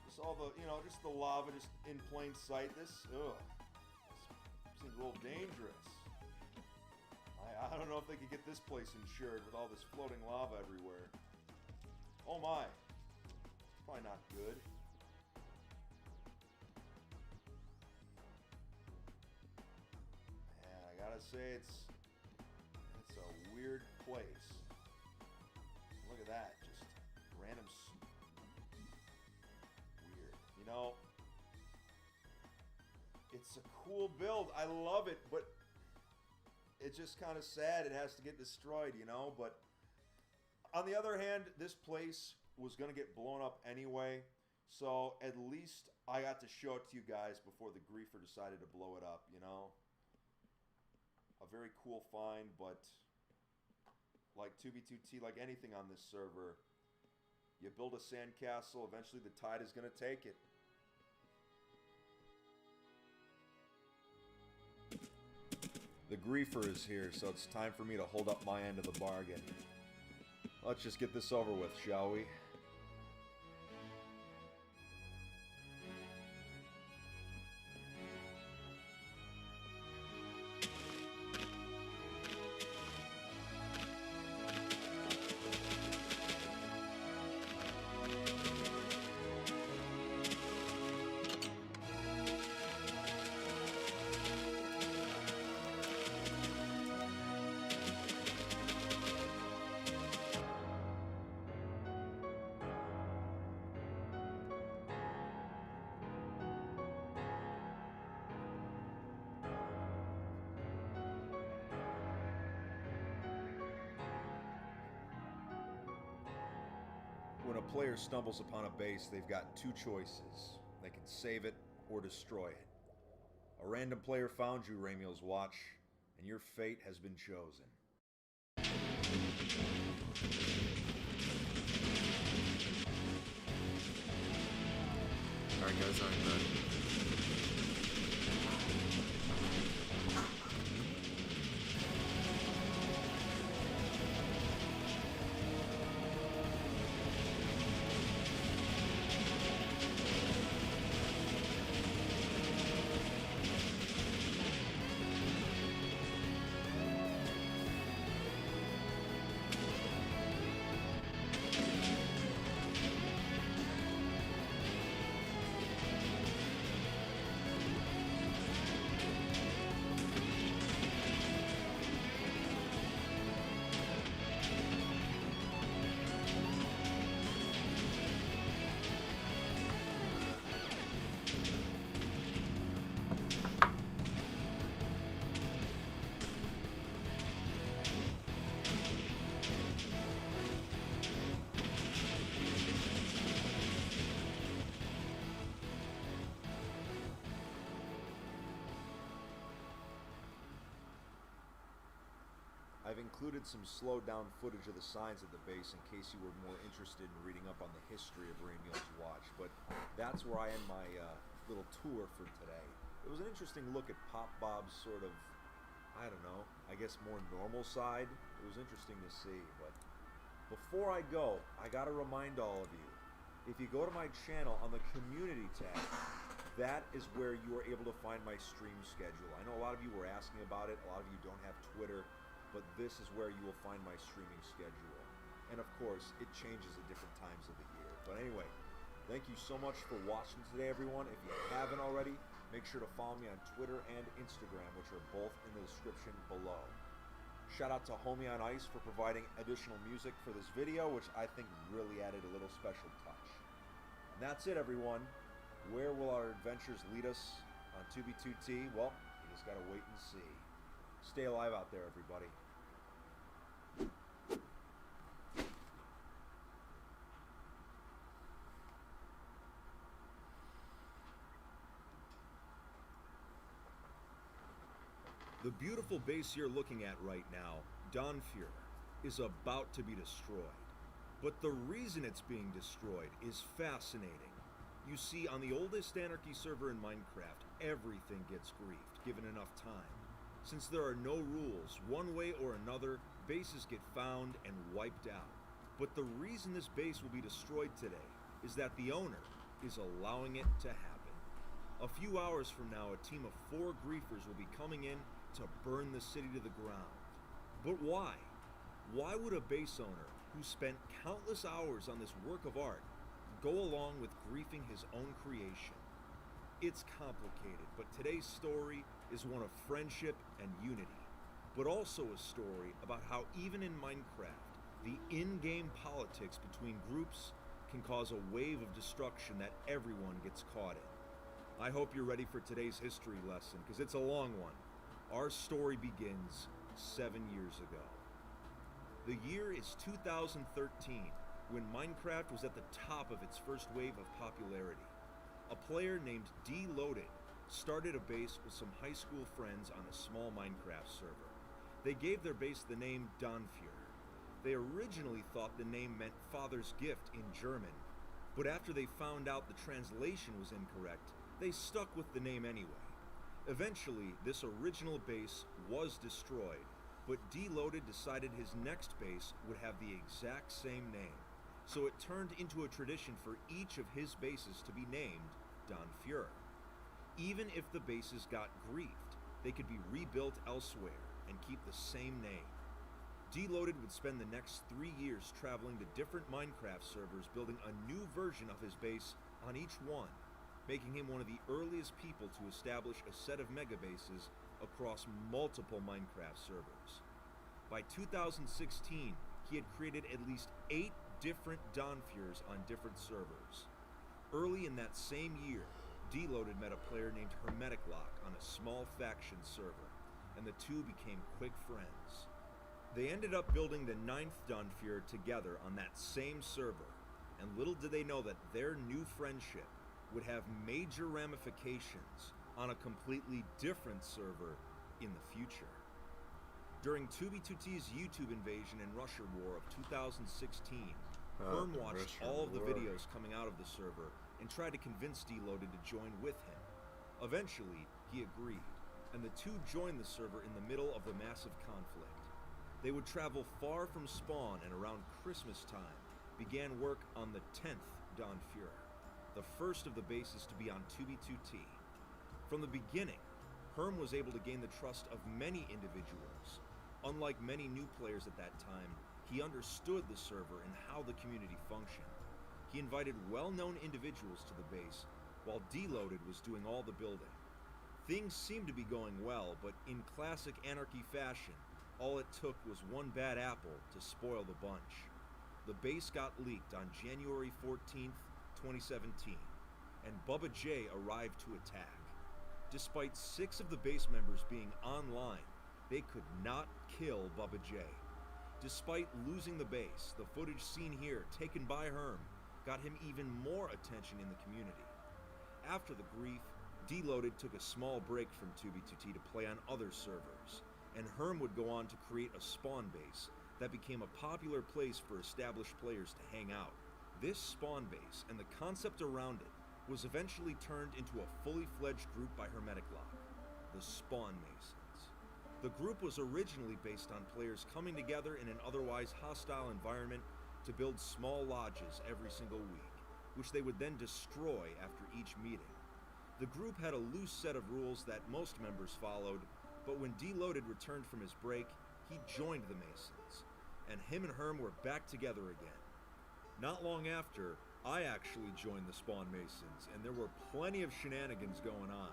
[SPEAKER 4] Just all the, just the lava just in plain sight. This seems a little dangerous. I don't know if they could get this place insured with all this floating lava everywhere. Oh my. Probably not good. And I gotta say it's a weird place. Look at that. Just random weird. It's a cool build. I love it, but it's just kind of sad it has to get destroyed, but on the other hand, this place was going to get blown up anyway, so at least I got to show it to you guys before the griefer decided to blow it up, A very cool find, but like 2B2T, like anything on this server, you build a sandcastle, eventually the tide is going to take it. The griefer is here, so it's time for me to hold up my end of the bargain. Let's just get this over with, shall we? When a player stumbles upon a base, they've got two choices. They can save it or destroy it. A random player found you, Ramiel's Watch, and your fate has been chosen.
[SPEAKER 1] Alright guys, I'm done.
[SPEAKER 4] I've included some slowed down footage of the signs at the base in case you were more interested in reading up on the history of Ramiel's Watch, but that's where I end my little tour for today. It was an interesting look at Pop Bob's sort of, I don't know, I guess more normal side. It was interesting to see, but before I go, I gotta remind all of you, if you go to my channel on the community tab, that is where you are able to find my stream schedule. I know a lot of you were asking about it, a lot of you don't have Twitter, but this is where you will find my streaming schedule. And of course, it changes at different times of the year. But anyway, thank you so much for watching today, everyone. If you haven't already, make sure to follow me on Twitter and Instagram, which are both in the description below. Shout out to Homie on Ice for providing additional music for this video, which I think really added a little special touch. And that's it, everyone. Where will our adventures lead us on 2B2T? Well, you just gotta wait and see. Stay alive out there, everybody. The beautiful base you're looking at right now, Dawnfuhrer, is about to be destroyed. But the reason it's being destroyed is fascinating. You see, on the oldest Anarchy server in Minecraft, everything gets griefed, given enough time. Since there are no rules, one way or another, bases get found and wiped out. But the reason this base will be destroyed today is that the owner is allowing it to happen. A few hours from now, a team of 4 griefers will be coming in to burn the city to the ground. But why? Why would a base owner who spent countless hours on this work of art go along with griefing his own creation? It's complicated, but today's story is one of friendship and unity, but also a story about how even in Minecraft, the in-game politics between groups can cause a wave of destruction that everyone gets caught in. I hope you're ready for today's history lesson, because it's a long one. Our story begins 7 years ago. The year is 2013, when Minecraft was at the top of its first wave of popularity. A player named D. Loaded started a base with some high school friends on a small Minecraft server. They gave their base the name Dawnfuhrer. They originally thought the name meant Father's Gift in German, but after they found out the translation was incorrect, they stuck with the name anyway. Eventually, this original base was destroyed,
[SPEAKER 2] But Deloaded decided his next base would have the exact same name, so it turned into a tradition for each of his bases to be named Don Fuhrer. Even if the bases got griefed, they could be rebuilt elsewhere and keep the same name. Deloaded would spend the next 3 years traveling to different Minecraft servers building a new version of his base on each one, making him one of the earliest people to establish a set of megabases across multiple Minecraft servers. By 2016, he had created at least 8 different Donfuhrs on different servers. Early in that same year, Deloaded met a player named Hermetic Lock on a small faction server, and the two became quick friends. They ended up building the 9th Donfuhrer together on that same server, and little did they know that their new friendship would have major ramifications on a completely different server in the future. During 2B2T's YouTube invasion and Russia War of 2016, Herm watched
[SPEAKER 1] Russia
[SPEAKER 2] all of the
[SPEAKER 1] War.
[SPEAKER 2] videos coming out of the server and tried to convince Deloaded to join with him. Eventually, he agreed, and the two joined the server in the middle of the massive conflict. They would travel far from spawn and around Christmas time began work on the 10th Donfuhrer, the first of the bases to be on 2B2T. From the beginning, Herm was able to gain the trust of many individuals. Unlike many new players at that time, he understood the server and how the community functioned. He invited well-known individuals to the base, while Deloaded was doing all the building. Things seemed to be going well, but in classic Anarchy fashion, all it took was one bad apple to spoil the bunch. The base got leaked on January 14th, 2017, and Bubba J arrived to attack. Despite 6 of the base members being online, they could not kill Bubba J. Despite losing the base, the footage seen here, taken by Herm, got him even more attention in the community. After the grief, Deloaded took a small break from 2B2T to play on other servers, and Herm would go on to create a spawn base that became a popular place for established players to hang out. This spawn base and the concept around it was eventually turned into a fully fledged group by Hermetic Lock, the Spawn Masons. The group was originally based on players coming together in an otherwise hostile environment to build small lodges every single week, which they would then destroy after each meeting. The group had a loose set of rules that most members followed, but when Deloaded returned from his break, he joined the Masons, and him and Herm were back together again. Not long after, I actually joined the Spawn Masons, and there were plenty of shenanigans going on.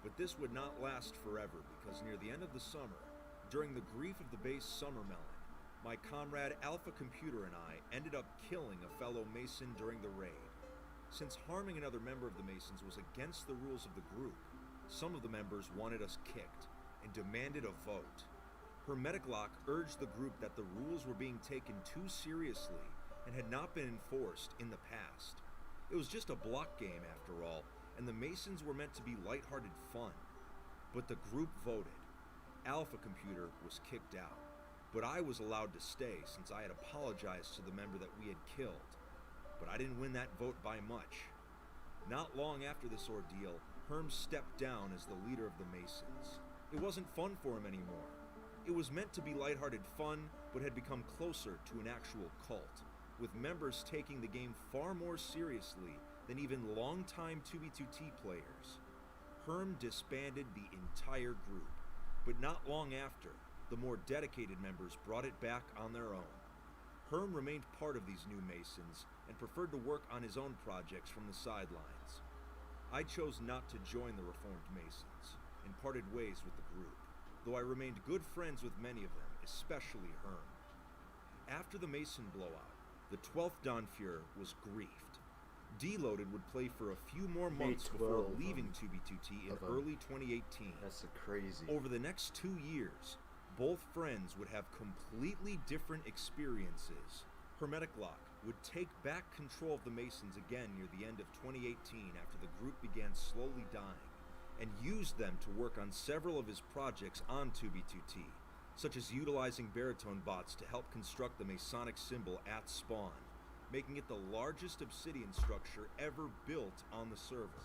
[SPEAKER 2] But this would not last forever, because near the end of the summer, during the grief of the base Summer Melon, my comrade Alpha Computer and I ended up killing a fellow Mason during the raid. Since harming another member of the Masons was against the rules of the group, some of the members wanted us kicked and demanded a vote. Hermetic Lock urged the group that the rules were being taken too seriously and had not been enforced in the past. It was just a block game after all, and the Masons were meant to be lighthearted fun. But the group voted. Alpha Computer was kicked out, but I was allowed to stay since I had apologized to the member that we had killed. But I didn't win that vote by much. Not long after this ordeal, Herm stepped down as the leader of the Masons. It wasn't fun for him anymore. It was meant to be lighthearted fun, but had become closer to an actual cult, with members taking the game far more seriously than even longtime 2B2T players. Herm disbanded the entire group, but not long after, the more dedicated members brought it back on their own. Herm remained part of these new Masons and preferred to work on his own projects from the sidelines. I chose not to join the Reformed Masons and parted ways with the group, though I remained good friends with many of them, especially Herm. After the Mason blowout, the 12th Donfuhrer was griefed. Deloaded would play for a few more months before
[SPEAKER 1] 12
[SPEAKER 2] leaving 2B2T in early 2018.
[SPEAKER 1] That's crazy.
[SPEAKER 2] Over the next 2 years, both friends would have completely different experiences. Hermetic Lock would take back control of the Masons again near the end of 2018 after the group began slowly dying, and used them to work on several of his projects on 2B2T, such as utilizing baritone bots to help construct the Masonic symbol at spawn, making it the largest obsidian structure ever built on the server.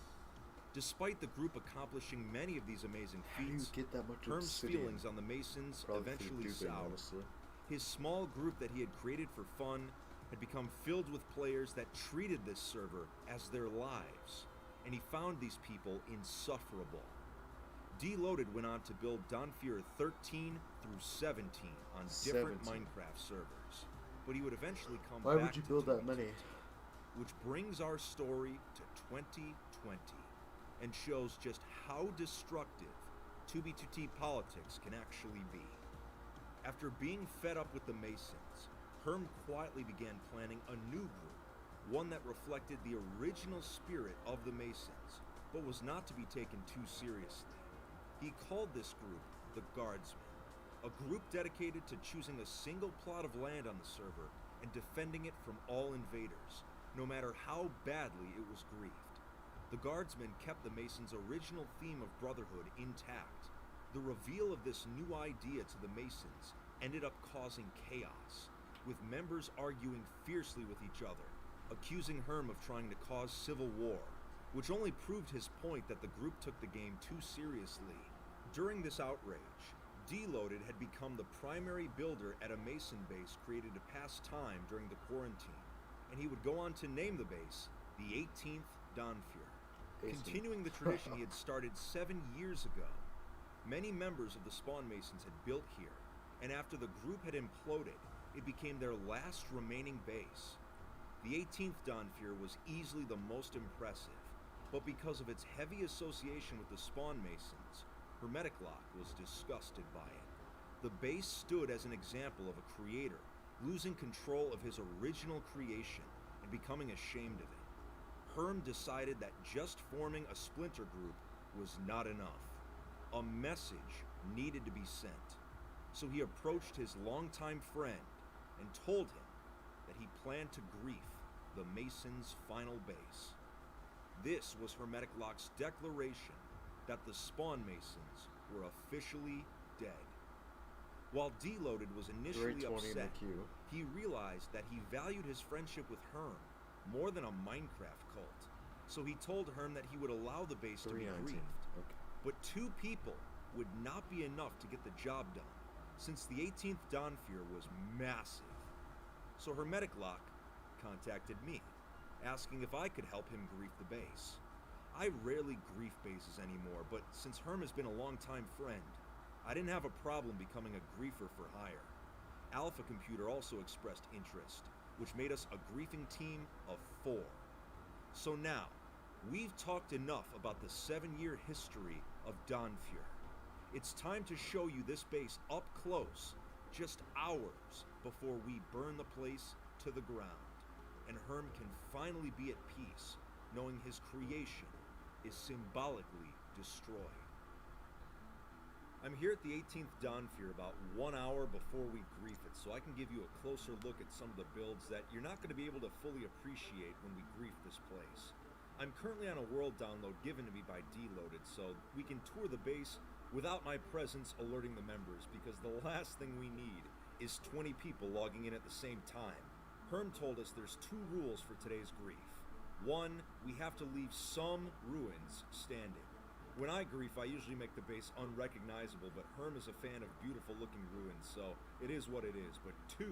[SPEAKER 2] Despite the group accomplishing many of these amazing
[SPEAKER 1] How do you
[SPEAKER 2] feats,
[SPEAKER 1] get that much
[SPEAKER 2] Herm's
[SPEAKER 1] obsidian?
[SPEAKER 2] feelings on the Masons
[SPEAKER 1] Probably through
[SPEAKER 2] eventually
[SPEAKER 1] duping,
[SPEAKER 2] soured.
[SPEAKER 1] honestly.
[SPEAKER 2] His small group that he had created for fun had become filled with players that treated this server as their lives, and he found these people insufferable. Deloaded went on to build Dawnfear 13 through 17 on different
[SPEAKER 1] 17.
[SPEAKER 2] Minecraft servers, but he would eventually come
[SPEAKER 1] Why
[SPEAKER 2] back
[SPEAKER 1] would you
[SPEAKER 2] to
[SPEAKER 1] build that
[SPEAKER 2] 2B2T,
[SPEAKER 1] many?
[SPEAKER 2] which brings our story to 2020 and shows just how destructive 2B2T politics can actually be. After being fed up with the Masons, Herm quietly began planning a new group, one that reflected the original spirit of the Masons, but was not to be taken too seriously. He called this group the Guardsmen, a group dedicated to choosing a single plot of land on the server and defending it from all invaders, no matter how badly it was griefed. The Guardsmen kept the Masons' original theme of brotherhood intact. The reveal of this new idea to the Masons ended up causing chaos, with members arguing fiercely with each other, accusing Herm of trying to cause civil war, which only proved his point that the group took the game too seriously. During this outrage, Deloaded had become the primary builder at a Mason base created to pass time during the quarantine, and he would go on to name the base the 18th Dawnfear, continuing the tradition he had started 7 years ago. Many members of the Spawn Masons had built here, and after the group had imploded, it became their last remaining base. The 18th Dawnfear was easily the most impressive, but because of its heavy association with the Spawn Masons, Hermetic Lock was disgusted by it. The base stood as an example of a creator losing control of his original creation and becoming ashamed of it. Herm decided that just forming a splinter group was not enough. A message needed to be sent. So he approached his longtime friend and told him that he planned to grief the Masons' final base. This was Hermetic Lock's declaration that the Spawn Masons were officially dead. While Deloaded was initially
[SPEAKER 1] 320 in
[SPEAKER 2] upset,
[SPEAKER 1] the queue.
[SPEAKER 2] he realized that he valued his friendship with Herm more than a Minecraft cult. So he told Herm that he would allow the base to be
[SPEAKER 1] 319.
[SPEAKER 2] griefed.
[SPEAKER 1] Okay.
[SPEAKER 2] But 2 people would not be enough to get the job done, since the 18th Dawnfear was massive. So Hermetic Lock contacted me, asking if I could help him grief the base. I rarely grief bases anymore, but since Herm has been a longtime friend, I didn't have a problem becoming a griefer for hire. Alpha Computer also expressed interest, which made us a griefing team of 4. So now, we've talked enough about the 7-year history of Dawnfear. It's time to show you this base up close, just hours before we burn the place to the ground, and Herm can finally be at peace, knowing his creation is symbolically destroyed. I'm here at the 18th Dawnfear about 1 hour before we grief it, so I can give you a closer look at some of the builds that you're not going to be able to fully appreciate when we grief this place. I'm currently on a world download given to me by Deloaded, so we can tour the base without my presence alerting the members, because the last thing we need is 20 people logging in at the same time. Herm told us there's 2 rules for today's grief. 1, we have to leave some ruins standing. When I grief, I usually make the base unrecognizable, but Herm is a fan of beautiful looking ruins, so it is what it is. But 2,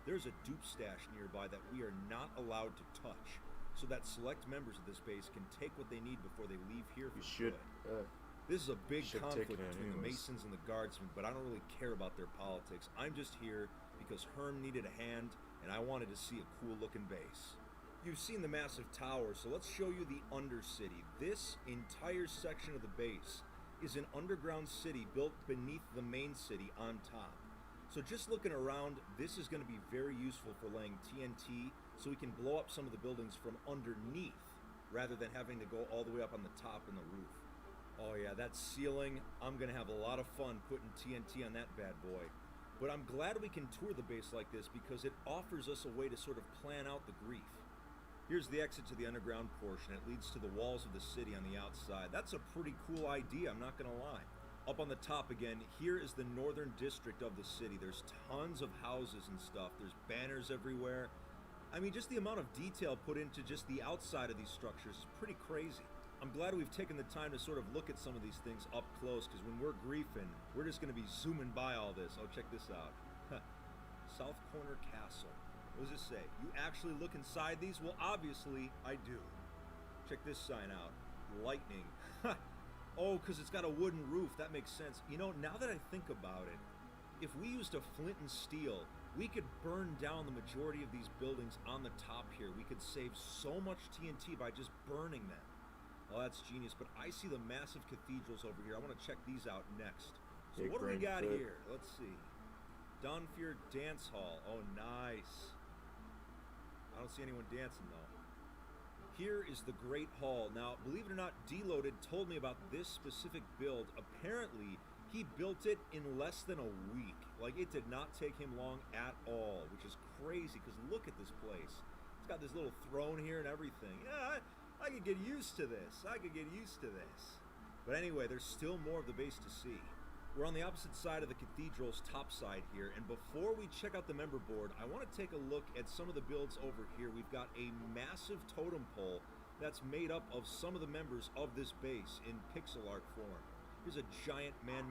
[SPEAKER 2] there's a dupe stash nearby that we are not allowed to touch, so that select members of this base can take what they need before they leave here for
[SPEAKER 1] You should.
[SPEAKER 2] good. This is a big
[SPEAKER 1] should
[SPEAKER 2] conflict
[SPEAKER 1] take it
[SPEAKER 2] between the
[SPEAKER 1] anyways.
[SPEAKER 2] Masons and the Guardsmen, but I don't really care about their politics. I'm just here because Herm needed a hand, and I wanted to see a cool looking base. You've seen the massive tower, so let's show you the Undercity. This entire section of the base is an underground city built beneath the main city on top. So just looking around, this is going to be very useful for laying TNT, so we can blow up some of the buildings from underneath, rather than having to go all the way up on the top and the roof. Oh yeah, that ceiling, I'm going to have a lot of fun putting TNT on that bad boy. But I'm glad we can tour the base like this because it offers us a way to sort of plan out the grief. Here's the exit to the underground portion. It leads to the walls of the city on the outside. That's a pretty cool idea, I'm not going to lie. Up on the top again, here is the northern district of the city. There's tons of houses and stuff. There's banners everywhere. I mean, just the amount of detail put into just the outside of these structures is pretty crazy. I'm glad we've taken the time to sort of look at some of these things up close, because when we're griefing, we're just going to be zooming by all this. Oh, check this out. South Corner Castle. What does it say? You actually look inside these? Well, obviously, I do. Check this sign out. Lightning. Oh, because it's got a wooden roof. That makes sense. You know, now that I think about it, if we used a flint and steel, we could burn down the majority of these buildings on the top here. We could save so much TNT by just burning them. Oh, that's genius. But I see the massive cathedrals over here. I want to check these out next. So
[SPEAKER 1] Big
[SPEAKER 2] what do we
[SPEAKER 1] brain
[SPEAKER 2] got
[SPEAKER 1] foot.
[SPEAKER 2] here? Let's see. Donfier Dance Hall. Oh, nice. I don't see anyone dancing, though. Here is the Great Hall. Now, believe it or not, Deloaded told me about this specific build. Apparently, he built it in less than a week. Like, it did not take him long at all, which is crazy, because look at this place. It's got this little throne here and everything. Yeah, I could get used to this. But anyway, there's still more of the base to see. We're on the opposite side of the cathedral's top side here, and before we check out the member board, I want to take a look at some of the builds over here. We've got a massive totem pole that's made up of some of the members of this base in pixel art form. Here's a giant man